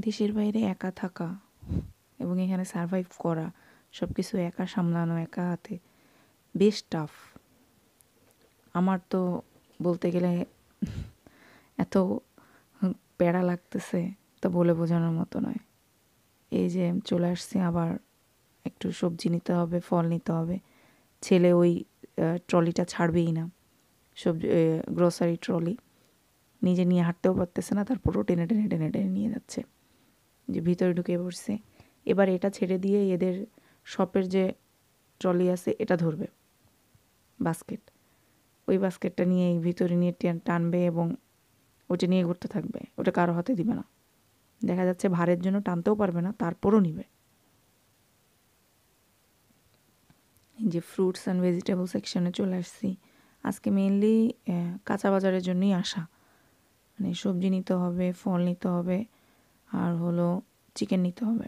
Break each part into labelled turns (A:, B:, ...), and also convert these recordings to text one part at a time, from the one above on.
A: দেশের বাইরে একা থাকা এবং এখানে সারভাইভ করা, সব কিছু একা সামলানো একা হাতে বেশ টাফ। আমার তো বলতে গেলে এত প্যারা লাগতেছে তা বলে বোঝানোর মতো নয়। এই যে চলে আসছি, আবার একটু সবজি নিতে হবে, ফল নিতে হবে। ছেলে ওই ট্রলিটা ছাড়বেই না, সবজি গ্রোসারি ট্রলি নিজে নিয়ে হাঁটতেও পারতেছে না, তারপরও টেনে টেনে টেনে টেনে নিয়ে যাচ্ছে, যে ভিতরে ঢুকে পড়ছে। এবার এটা ছেড়ে দিয়ে এদের শপের যে ট্রলি আছে এটা ধরবে, বাস্কেট, ওই বাস্কেটটা নিয়ে এই ভিতরে নিয়ে টানবে এবং ওটা নিয়ে ঘুরতে থাকবে, ওটা কারো হাতে দিবে না। দেখা যাচ্ছে ভারের জন্য টানতেও পারবে না, তারপরও নিবে। যে ফ্রুটস অ্যান্ড ভেজিটেবল সেকশনে চলে আসছি আজকে, মেনলি কাঁচা বাজারের জন্যই আসা। মানে সবজি নিতে হবে, ফল নিতে হবে, আর হলো চিকেন নিতে হবে।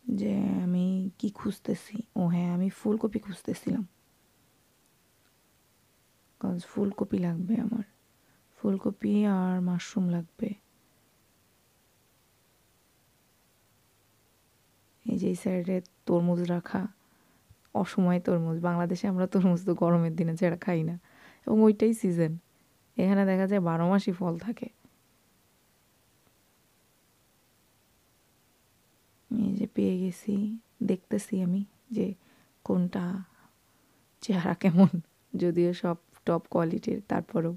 A: যে আমি কি খুঁজতেছি, ও হ্যাঁ, আমি ফুলকপি খুঁজতেছিলাম, কজ ফুলকপি লাগবে আমার, ফুলকপি আর মাশরুম লাগবে। এই যে এই সাইডে তরমুজ রাখা, অসময়ে তরমুজ, বাংলাদেশে আমরা তরমুজ তো গরমের দিনে ছাড়া খাই না, এবং ওইটাই সিজন। এখানে দেখা যায় 12 মাসই ফল থাকে। এই যে পেয়ে গেছি, দেখতেছি আমি যে কোনটা, চেহারা কেমন, যদিও সব টপ কোয়ালিটির, তারপরেও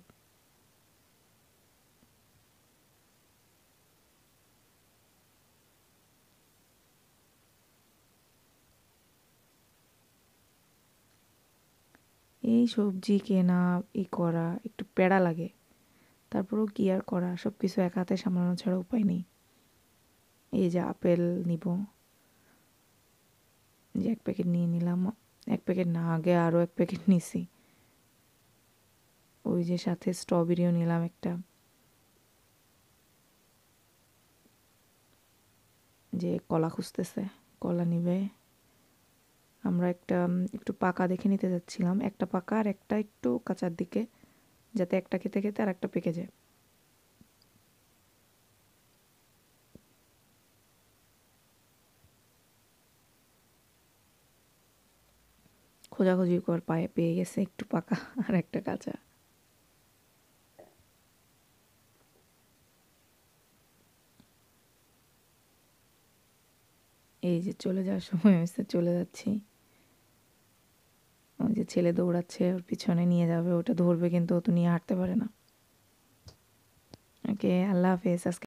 A: এই সবজি কেনা, করা একটু প্যারা লাগে, তারপরেও কি আর করা, সব কিছু এক হাতে সামলানো ছাড়া উপায় নেই। এই যে আপেল নিব, যে এক প্যাকেট নিয়ে নিলাম, এক প্যাকেট না, আগে আরও এক প্যাকেট নিছি। ওই যে সাথে স্ট্রবেরিও নিলাম একটা। যে কলা খুঁজতেছে, কলা নিবে। আমরা একটা একটু পাকা দেখে নিতে যাচ্ছিলাম, একটা পাকা আর একটা একটু কাঁচার দিকে, যাতে একটা খেতে খেতে আর একটা পেকে যায়। খোঁজাখুঁজির পর পেয়ে গেছে একটু পাকা আর একটা কাঁচা। এই যে চলে যাওয়ার সময় হয়েছে, চলে যাচ্ছি। ওই যে ছেলে দৌড়াচ্ছে, ওর পিছনে নিয়ে যাবে, ওটা ধরবে, কিন্তু ও তো নিয়ে হাঁটতে পারে না। ওকে, আল্লাহ হাফেজ। আজকে